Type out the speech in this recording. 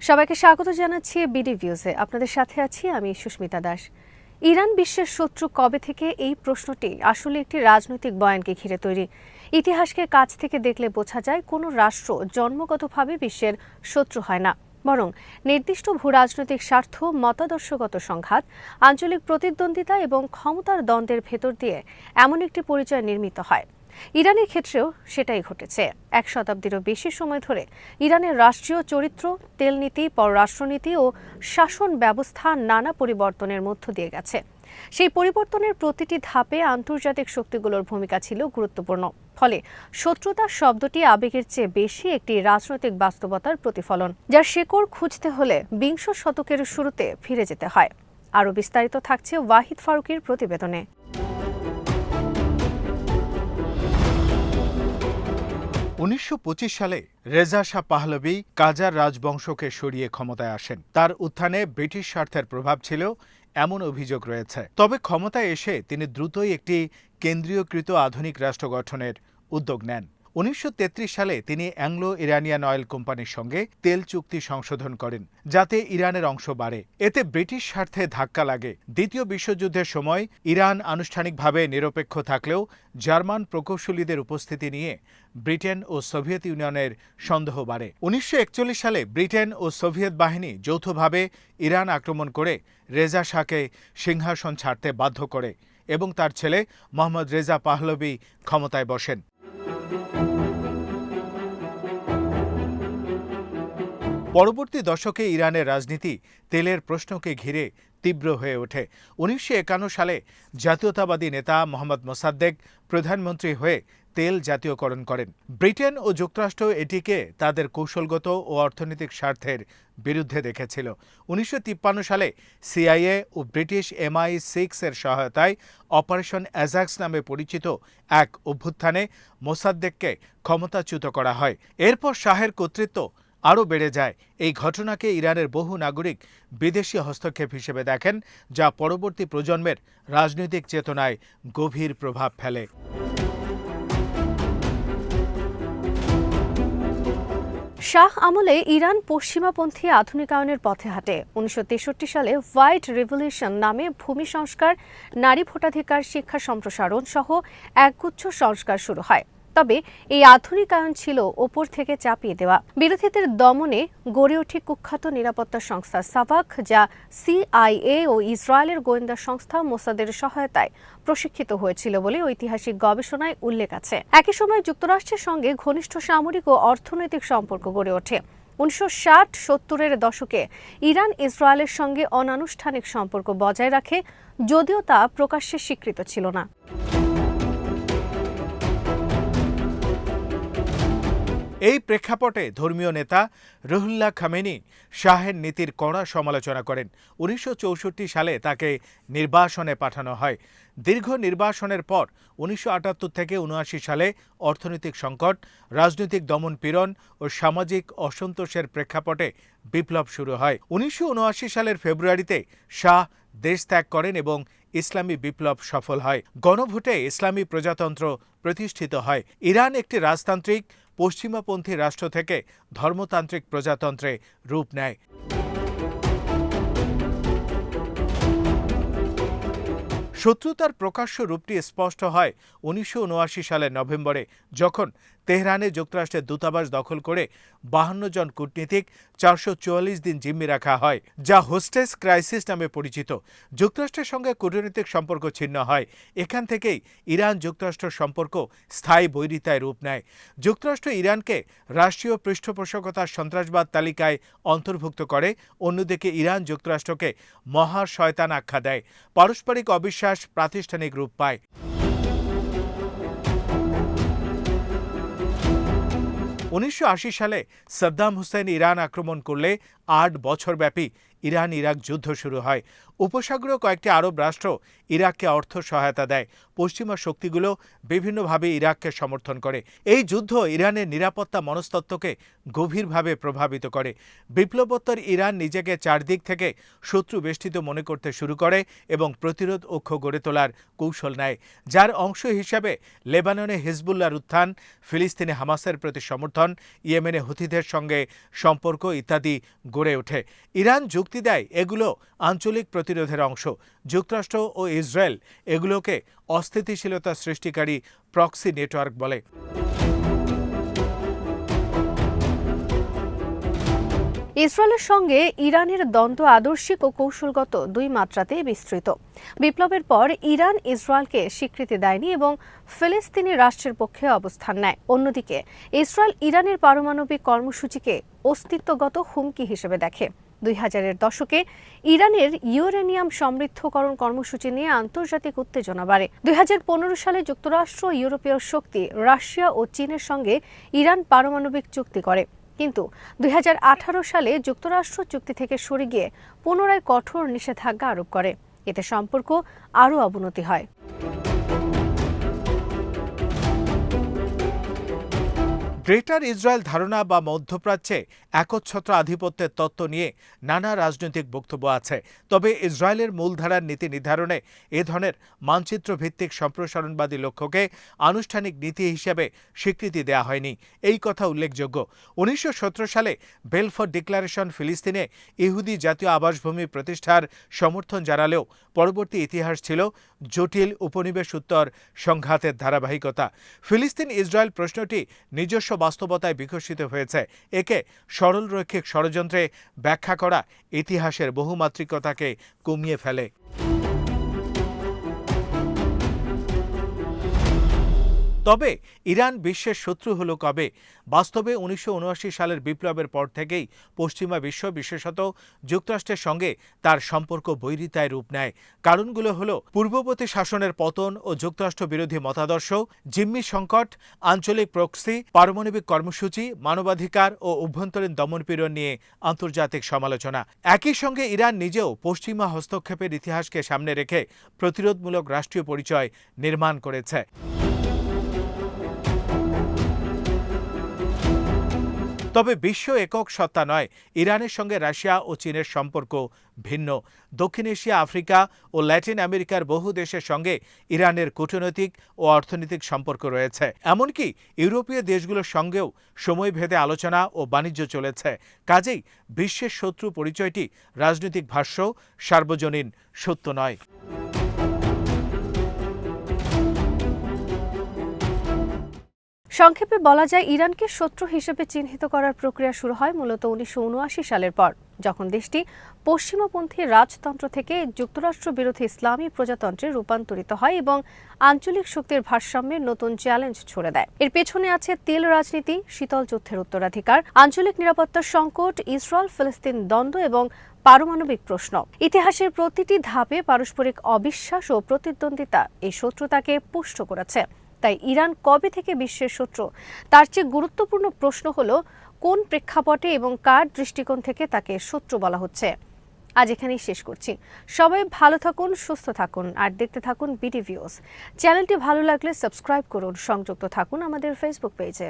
সবাইকে স্বাগত জানাচ্ছি বিডি ভিউজে। আপনাদের সাথে আছি আমি সুস্মিতা দাস। ইরান বিশ্বের শত্রু কবে থেকে, এই প্রশ্নটি আসলে একটি রাজনৈতিক বয়ানকে ঘিরে তৈরি। ইতিহাসকে কাছ থেকে দেখলে বোঝা যায় কোনো রাষ্ট্র জন্মগতভাবে বিশ্বের শত্রু হয় না, বরং নির্দিষ্ট ভূরাজনৈতিক স্বার্থ, মতাদর্শগত সংঘাত, আঞ্চলিক প্রতিদ্বন্দ্বিতা এবং ক্ষমতার দ্বন্দ্বের ভেতর দিয়ে এমন একটি পরিচয় নির্মিত হয়। ইরানের ক্ষেত্রেও সেটাই ঘটেছে। এক শতাব্দীরও বেশি সময় ধরে ইরানের রাষ্ট্রীয় চরিত্র, তেলনীতি, পররাষ্ট্রনীতি ও শাসন ব্যবস্থা নানা পরিবর্তনের মধ্য দিয়ে গেছে। সেই পরিবর্তনের প্রতিটি ধাপে আন্তর্জাতিক শক্তিগুলোর ভূমিকা ছিল গুরুত্বপূর্ণ। ফলে শত্রুতা শব্দটি আবেগের চেয়ে বেশি একটি রাজনৈতিক বাস্তবতার প্রতিফলন, যার শেকড় খুঁজতে হলে বিংশ শতকের শুরুতে ফিরে যেতে হয়। আরও বিস্তারিত থাকছে ওয়াহিদ ফারুকীর প্রতিবেদনে। 1925 সালে রেজা শাহ পাহলভি কাজার রাজবংশকে সরিয়ে ক্ষমতায় আসেন। তার উত্থানে ব্রিটিশ স্বার্থের প্রভাব ছিল এমন অভিযোগ রয়েছে। তবে ক্ষমতায় এসে তিনি দ্রুতই একটি কেন্দ্রীয়কৃত আধুনিক রাষ্ট্র গঠনের উদ্যোগ নেন। 1933 সালে তিনি অ্যাংলো ইরানিয়ান অয়েল কোম্পানির সঙ্গে তেল চুক্তি সংশোধন করেন, যাতে ইরানের অংশ বাড়ে। এতে ব্রিটিশ স্বার্থে ধাক্কা লাগে। দ্বিতীয় বিশ্বযুদ্ধের সময় ইরান আনুষ্ঠানিকভাবে নিরপেক্ষ থাকলেও জার্মান প্রকৌশলীদের উপস্থিতি নিয়ে ব্রিটেন ও সোভিয়েত ইউনিয়নের সন্দেহ বাড়ে। 1941 সালে ব্রিটেন ও সোভিয়েত বাহিনী যৌথভাবে ইরান আক্রমণ করে রেজা শাহকে সিংহাসন ছাড়তে বাধ্য করে এবং তার ছেলে মোহাম্মদ রেজা পাহলভি ক্ষমতায় বসেন। পরবর্তী দশকে ইরানের রাজনীতি তেলের প্রশ্নকে ঘিরে তীব্র হয়ে ওঠে। 1951 সালে জাতীয়তাবাদী নেতা মোহাম্মদ মোসাদ্দেক প্রধানমন্ত্রী হয়ে তেল জাতীয়করণ করেন। ব্রিটেন ও যুক্তরাষ্ট্র এটিকে তাদের কৌশলগত ও অর্থনৈতিক স্বার্থের বিরুদ্ধে দেখেছিল। 1953 সালে সিআইএ ও ব্রিটিশ MI6 এর সহায়তায় অপারেশন অ্যাজাক্স নামে পরিচিত এক অভ্যুত্থানে মোসাদ্দেককে ক্ষমতাচ্যুত করা হয়। এরপর শাহের কর্তৃত্ব আরও বেড়ে যায়। এই ঘটনাকে ইরানের বহু নাগরিক বিদেশি হস্তক্ষেপ হিসেবে দেখেন, যা পরবর্তী প্রজন্মের রাজনৈতিক চেতনায় গভীর প্রভাব ফেলে। শাহ আমলে ইরান পশ্চিমাপন্থী আধুনিকায়নের পথে হাঁটে। 1963 সালে হোয়াইট রিভলিউশন নামে ভূমি সংস্কার, নারী ভোটাধিকার, শিক্ষা সম্প্রসারণ সহ একগুচ্ছ সংস্কার শুরু হয়। তবে এই আধুনিকায়ন ছিল ওপর থেকে চাপিয়ে দেওয়া। বিরোধীদের দমনে গড়ে ওঠে কুখ্যাত নিরাপত্তা সংস্থা সাভাক, যা CIA ও ইসরায়েলের গোয়েন্দা সংস্থা মোসাদের সহায়তায় প্রশিক্ষিত হয়েছিল বলে ঐতিহাসিক গবেষণায় উল্লেখ আছে। একই সময় যুক্তরাষ্ট্রের সঙ্গে ঘনিষ্ঠ সামরিক ও অর্থনৈতিক সম্পর্ক গড়ে ওঠে। 1960-70-এর দশকে ইরান ইসরায়েলের সঙ্গে অনানুষ্ঠানিক সম্পর্ক বজায় রাখে, যদিও তা প্রকাশ্যে স্বীকৃত ছিল না। এই প্রেক্ষাপটে ধর্মীয় নেতা রুহুল্লাহ খামেনি শাহের নীতির কড়া সমালোচনা করেন। 1964 সালে তাকে নির্বাসনে পাঠানো হয়। দীর্ঘ নির্বাসনের পর 1978 থেকে 1979 সালে অর্থনৈতিক সংকট, রাজনৈতিক দমন-পীড়ন ও সামাজিক অসন্তোষের প্রেক্ষাপটে বিপ্লব শুরু হয়। 1979 সালের ফেব্রুয়ারিতে শাহ দেশ ত্যাগ করেন এবং ইসলামী বিপ্লব সফল হয়। গণভোটে ইসলামী প্রজাতন্ত্র প্রতিষ্ঠিত হয়। ইরান একটি রাজতান্ত্রিক পশ্চিমাপন্থী রাষ্ট্র থেকে ধর্মতান্ত্রিক প্রজাতন্ত্রে রূপ নেয়। শত্রুতার প্রকাশ্য রূপটি স্পষ্ট হয় 1979 সালের নভেম্বরে, যখন তেহরানে যুক্তরাষ্ট্রের দূতাবাস দখল করে 52 জন কূটনীতিক 444 দিন জিম্মি রাখা হয়, যা হোস্টেস ক্রাইসিস নামে পরিচিত। যুক্তরাষ্ট্রের সঙ্গে কূটনৈতিক সম্পর্ক ছিন্ন হয়। এখান থেকেই ইরান যুক্তরাষ্ট্র সম্পর্ক স্থায়ী বৈরিতায় রূপ নেয়। যুক্তরাষ্ট্র ইরানকে রাষ্ট্রীয় পৃষ্ঠপোষকতার সন্ত্রাসবাদ তালিকায় অন্তর্ভুক্ত করে, অন্যদিকে ইরান যুক্তরাষ্ট্রকে মহা শয়তান আখ্যা দেয়। পারস্পরিক অবিশ্বাস প্রাতিষ্ঠানিক রূপ পায়। 1980 সালে সাদ্দাম হুসেন ইরান আক্রমণ করলে 8 বছরব্যাপী ইরান ইরাক যুদ্ধ শুরু হয়। উপসাগরীয় কয়েকটি আরব রাষ্ট্র ইরাককে অর্থ সহায়তা দেয়। পশ্চিমা শক্তিগুলো বিভিন্নভাবে ইরাককে সমর্থন করে। এই যুদ্ধ ইরানের নিরাপত্তা মনস্তত্ত্বকে গভীরভাবে প্রভাবিত করে। বিপ্লবোত্তর ইরান নিজেকে চারদিক থেকে শত্রু বেষ্টিত মনে করতে শুরু করে এবং প্রতিরোধ অক্ষ গড়ে তোলার কৌশল নেয়, যার অংশ হিসেবে লেবাননে হিজবুল্লাহর উত্থান, ফিলিস্তিনে হামাসের প্রতি সমর্থন, ইয়েমেনে হুথিদের সঙ্গে সম্পর্ক ইত্যাদি গড়ে ওঠে। ইরান যুক্তি দেয় এগুলো আঞ্চলিক প্রতিরোধের অংশ। যুক্তরাষ্ট্র ও ইসরায়েল এগুলোকে অস্থিতিশীলতা সৃষ্টিকারী প্রক্সি নেটওয়ার্ক বলে। ইসরায়েলের সঙ্গে ইরানের দ্বন্দ্ব আদর্শিক ও কৌশলগত দুই মাত্রাতে বিস্তৃত। বিপ্লবের পর ইরান ইসরায়েলকে স্বীকৃতি দেয়নি এবং ফিলিস্তিনি রাষ্ট্রের পক্ষে অবস্থান নেয়। অন্যদিকে ইসরায়েল ইরানের পারমাণবিক কর্মসূচিকে অস্তিত্বগত হুমকি হিসেবে দেখে। 2000-এর দশকে ইরানের ইউরেনিয়াম সমৃদ্ধকরণ কর্মসূচি নিয়ে আন্তর্জাতিক উত্তেজনা বাড়ে। 2015 সালে যুক্তরাষ্ট্র, ইউরোপীয় শক্তি, রাশিয়া ও চীনের সঙ্গে ইরান পারমাণবিক চুক্তি করে। কিন্তু 2018 সালে যুক্তরাষ্ট্র চুক্তি থেকে সরে গিয়ে পুনরায় কঠোর নিষেধাজ্ঞা আরোপ করে। এতে সম্পর্ক আরও অবনতি হয়। গ্রেটার ইসরায়েল ধারণা বা মধ্যপ্রাচ্যে একচ্ছত্র আধিপত্যের তত্ত্ব নিয়ে নানা রাজনৈতিক বক্তব্য আছে। তবে ইসরায়েলের মূলধারার নীতি নির্ধারণে এ ধরনের মানচিত্রভিত্তিক সম্প্রসারণবাদী লক্ষ্যকে আনুষ্ঠানিক নীতি হিসেবে স্বীকৃতি দেওয়া হয়নি, এই কথা উল্লেখযোগ্য। 1917 সালে বেলফোর ডিক্লারেশন ফিলিস্তিনে ইহুদি জাতীয় আবাসভূমি প্রতিষ্ঠার সমর্থন জানালেও পরবর্তী ইতিহাস ছিল জটিল উপনিবেশ উত্তর সংঘাতের ধারাবাহিকতা। ফিলিস্তিন ইসরায়েল প্রশ্নটি নিজস্ব বাস্তবতায় বিকশিত হয়েছে। একে সরলরৈখিক ষড়যন্ত্রে ব্যাখ্যা করা ইতিহাসের বহুমাত্রিকতাকে কমিয়ে ফেলে। তবে ইরান বিশ্বের শত্রু হলো কবে? বাস্তবে 1979 সালের বিপ্লবের পর থেকেই পশ্চিমা বিশ্ব, বিশেষত যুক্তরাষ্ট্রের সঙ্গে তার সম্পর্ক বৈরিতায় রূপ নেয়। কারণগুলো হলো পূর্ববর্তী শাসনের পতন ও যুক্তরাষ্ট্র বিরোধী মতাদর্শ, জিম্মি সংকট, আঞ্চলিক প্রক্সি, পারমাণবিক কর্মসূচি, মানবাধিকার ও অভ্যন্তরীণ দমনপীড়ন নিয়ে আন্তর্জাতিক সমালোচনা। একই সঙ্গে ইরান নিজেও পশ্চিমা হস্তক্ষেপের ইতিহাসকে সামনে রেখে প্রতিরোধমূলক রাষ্ট্রীয় পরিচয় নির্মাণ করেছে। তবে বিশ্ব একক সত্তা নয়। ইরানের সঙ্গে রাশিয়া ও চীনের সম্পর্ক ভিন্ন। দক্ষিণ এশিয়া, আফ্রিকা ও ল্যাটিন আমেরিকার বহু দেশের সঙ্গে ইরানের কূটনৈতিক ও অর্থনৈতিক সম্পর্ক রয়েছে। এমনকি ইউরোপীয় দেশগুলোর সঙ্গেও সময়ভেদে আলোচনা ও বাণিজ্য চলেছে। কাজেই বিশ্বের শত্রু পরিচয়টি রাজনৈতিক ভাষ্য, সার্বজনীন সত্য নয়। সংক্ষেপে বলা যায়, ইরানকে শত্রু হিসেবে চিহ্নিত করার প্রক্রিয়া শুরু হয় মূলত 1979 সালের পর, যখন দেশটি পশ্চিমপন্থী রাজতন্ত্র থেকে যুক্তরাষ্ট্র বিরোধী ইসলামী প্রজাতন্ত্রে রূপান্তরিত হয় এবং আঞ্চলিক শক্তির ভারসাম্যের নতুন চ্যালেঞ্জ ছুড়ে দেয়। এর পেছনে আছে তেল রাজনীতি, শীতল যুদ্ধের উত্তরাধিকার, আঞ্চলিক নিরাপত্তার সংকট, ইসরায়েল ফিলিস্তিন দ্বন্দ্ব এবং পারমাণবিক প্রশ্ন। ইতিহাসের প্রতিটি ধাপে পারস্পরিক অবিশ্বাস ও প্রতিদ্বন্দ্বিতা এই শত্রুতাকে পুষ্ট করেছে। তাই ইরান কবে থেকে বিশ্বের শত্রু, তার চেয়ে গুরুত্বপূর্ণ প্রশ্ন হলো কোন প্রেক্ষাপটে এবং কার দৃষ্টিকোণ থেকে তাকে শত্রু বলা হচ্ছে। আজ এখানেই শেষ করছি। সবাই ভালো থাকুন, সুস্থ থাকুন আর দেখতে থাকুন বিডি ভিউজ। চ্যানেলটি ভালো লাগলে সাবস্ক্রাইব করুন, সংযুক্ত থাকুন আমাদের ফেসবুক পেজে।